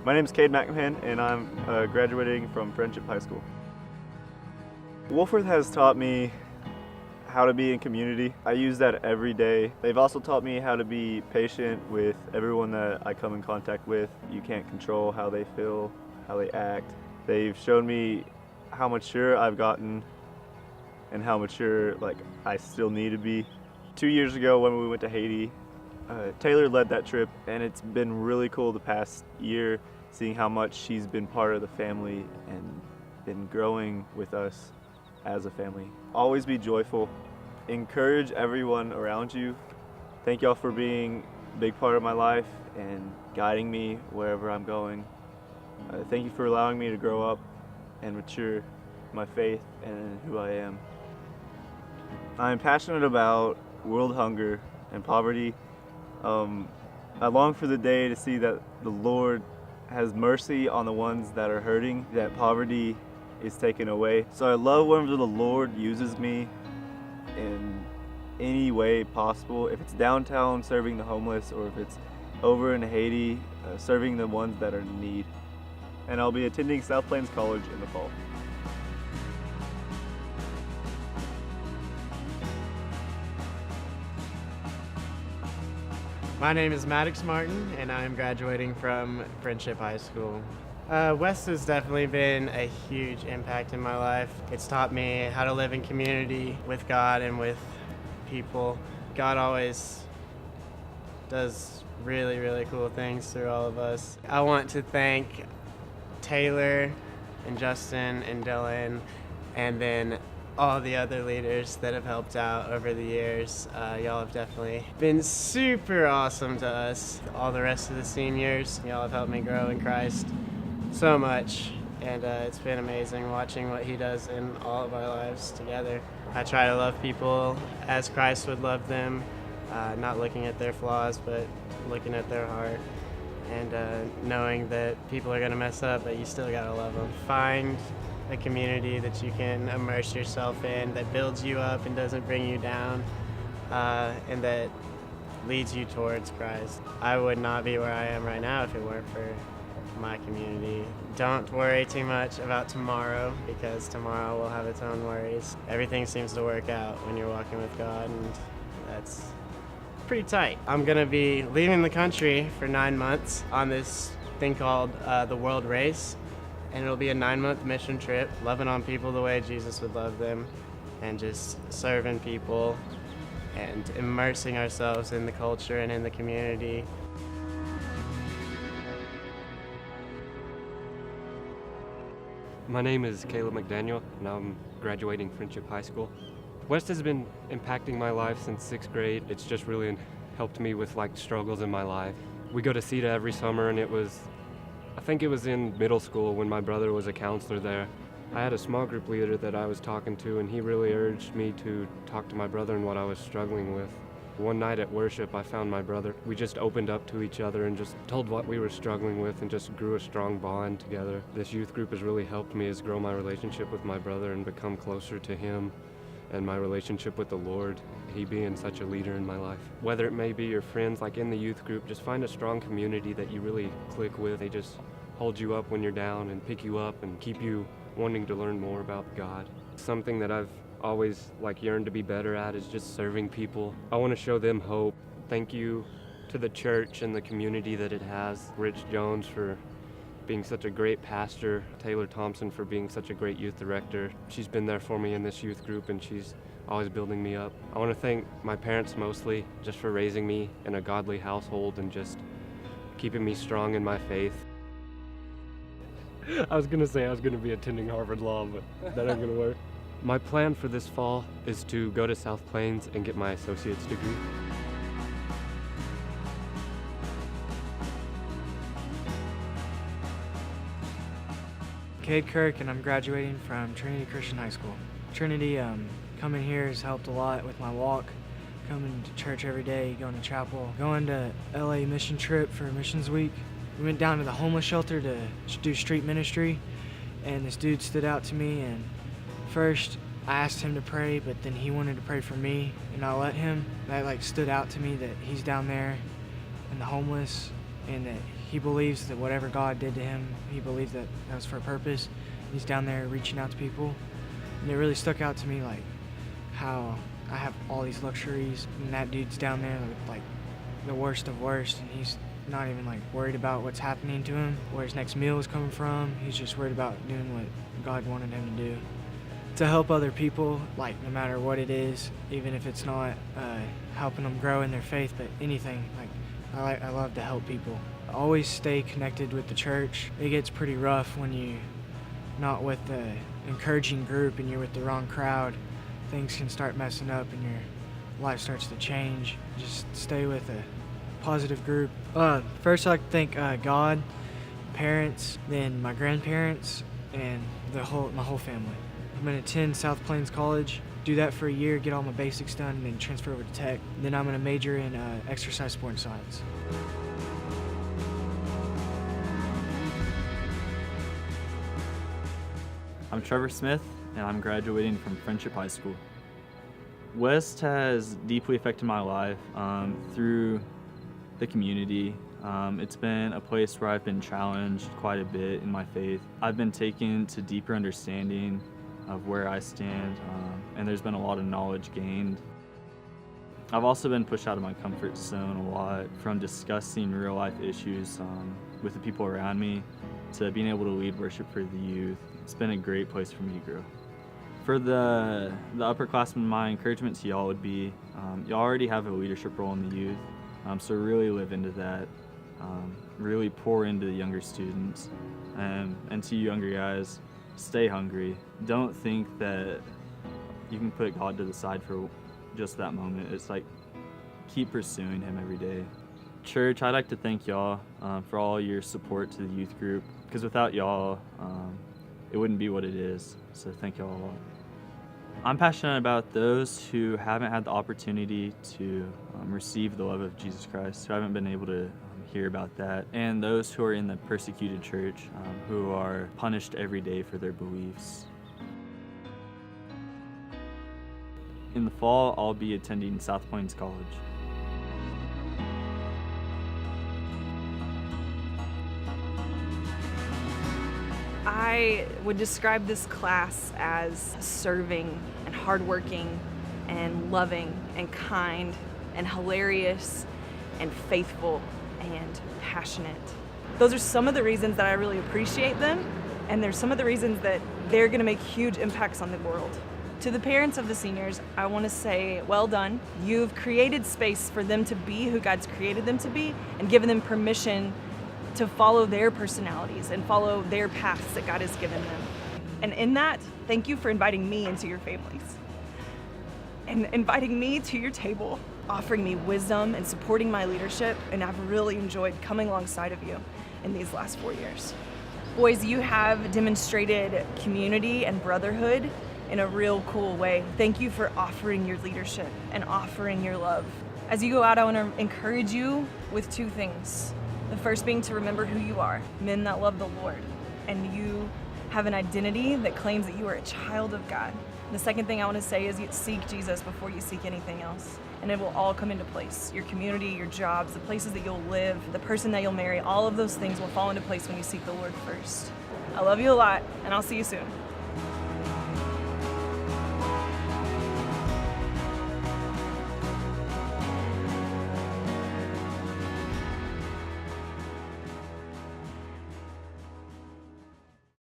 My name is Kade McMahan, and I'm graduating from Friendship High School. Wolfforth has taught me how to be in community. I use that every day. They've also taught me how to be patient with everyone that I come in contact with. You can't control how they feel, how they act. They've shown me how mature I've gotten and how mature I still need to be. 2 years ago when we went to Haiti, Taylor led that trip, and it's been really cool the past year seeing how much she's been part of the family and been growing with us as a family. Always be joyful. Encourage everyone around you. Thank y'all for being a big part of my life and guiding me wherever I'm going. Thank you for allowing me to grow up and mature my faith and who I am. I'm passionate about world hunger and poverty. I long for the day to see that the Lord has mercy on the ones that are hurting, that poverty is taken away. So I love whenever the Lord uses me in any way possible. If it's downtown serving the homeless, or if it's over in Haiti serving the ones that are in need. And I'll be attending South Plains College in the fall. My name is Maddox Martin, and I am graduating from Friendship High School. West has definitely been a huge impact in my life. It's taught me how to live in community with God and with people. God always does really, really cool things through all of us. I want to thank Taylor and Justin and Dylan, and then all the other leaders that have helped out over the years. Y'all have definitely been super awesome to us. All the rest of the seniors, y'all have helped me grow in Christ so much, and it's been amazing watching what he does in all of our lives together. I try to love people as Christ would love them, not looking at their flaws, but looking at their heart, and knowing that people are gonna mess up, but you still gotta love them. Find a community that you can immerse yourself in, that builds you up and doesn't bring you down, and that leads you towards Christ. I would not be where I am right now if it weren't for my community. Don't worry too much about tomorrow, because tomorrow will have its own worries. Everything seems to work out when you're walking with God, and that's pretty tight. I'm gonna be leaving the country for 9 months on this thing called the World Race. And it'll be a 9-month mission trip, loving on people the way Jesus would love them, and just serving people and immersing ourselves in the culture and in the community. My name is Caleb McDaniel, and I'm graduating Friendship High School. West has been impacting my life since 6th grade. It's just really helped me with struggles in my life. We go to CETA every summer, and I think it was in middle school when my brother was a counselor there. I had a small group leader that I was talking to, and he really urged me to talk to my brother and what I was struggling with. One night at worship, I found my brother. We just opened up to each other and just told what we were struggling with and just grew a strong bond together. This youth group has really helped me as grow my relationship with my brother and become closer to him, and my relationship with the Lord, he being such a leader in my life. Whether it may be your friends, in the youth group, just find a strong community that you really click with. They just hold you up when you're down and pick you up and keep you wanting to learn more about God. Something that I've always yearned to be better at is just serving people. I want to show them hope. Thank you to the church and the community that it has. Rich Jones for being such a great pastor, Taylor Thompson for being such a great youth director. She's been there for me in this youth group, and she's always building me up. I want to thank my parents mostly just for raising me in a godly household and just keeping me strong in my faith. I was going to say I was going to be attending Harvard Law, but that ain't going to work. My plan for this fall is to go to South Plains and get my associate's degree. Kade Kirk, and I'm graduating from Trinity Christian High School. Trinity, coming here has helped a lot with my walk, coming to church every day, going to chapel, going to LA mission trip for Missions Week. We went down to the homeless shelter to do street ministry, and this dude stood out to me, and first I asked him to pray, but then he wanted to pray for me, and I let him. That stood out to me, that he's down there and the homeless, and that he believes that whatever God did to him, he believed that that was for a purpose. He's down there reaching out to people. And it really stuck out to me, like, how I have all these luxuries, and that dude's down there with, like, the worst of worst, and he's not even, like, worried about what's happening to him, where his next meal is coming from. He's just worried about doing what God wanted him to do. To help other people, like, no matter what it is, even if it's not helping them grow in their faith, but anything, like, I love to help people. Always stay connected with the church. It gets pretty rough when you're not with the encouraging group and you're with the wrong crowd. Things can start messing up and your life starts to change. Just stay with a positive group. First, I'd like to thank God, parents, then my grandparents, and my whole family. I'm going to attend South Plains College, do that for a year, get all my basics done, and then transfer over to tech. Then I'm going to major in exercise sport and science. I'm Trevor Smith, and I'm graduating from Friendship High School. West has deeply affected my life through the community. It's been a place where I've been challenged quite a bit in my faith. I've been taken to deeper understanding of where I stand, and there's been a lot of knowledge gained. I've also been pushed out of my comfort zone a lot, from discussing real life issues with the people around me to being able to lead worship for the youth. It's been a great place for me to grow. For the upperclassmen, my encouragement to y'all would be, y'all already have a leadership role in the youth, so really live into that. Really pour into the younger students, and to you younger guys, stay hungry. Don't think that you can put God to the side for just that moment. It's like, keep pursuing him every day. Church, I'd like to thank y'all for all your support to the youth group, because without y'all, it wouldn't be what it is. So thank y'all a lot. I'm passionate about those who haven't had the opportunity to receive the love of Jesus Christ, who haven't been able to hear about that, and those who are in the persecuted church, who are punished every day for their beliefs. In the fall, I'll be attending South Plains College. I would describe this class as serving and hardworking and loving and kind and hilarious and faithful and passionate. Those are some of the reasons that I really appreciate them, and there's some of the reasons that they're going to make huge impacts on the world. To the parents of the seniors, I want to say, well done. You've created space for them to be who God's created them to be, and given them permission to follow their personalities and follow their paths that God has given them. And in that, thank you for inviting me into your families and inviting me to your table, offering me wisdom and supporting my leadership, and I've really enjoyed coming alongside of you in these last 4 years. Boys, you have demonstrated community and brotherhood in a real cool way. Thank you for offering your leadership and offering your love. As you go out, I want to encourage you with 2 things. The first being to remember who you are, men that love the Lord, and you have an identity that claims that you are a child of God. The second thing I want to say is you seek Jesus before you seek anything else, and it will all come into place. Your community, your jobs, the places that you'll live, the person that you'll marry, all of those things will fall into place when you seek the Lord first. I love you a lot, and I'll see you soon.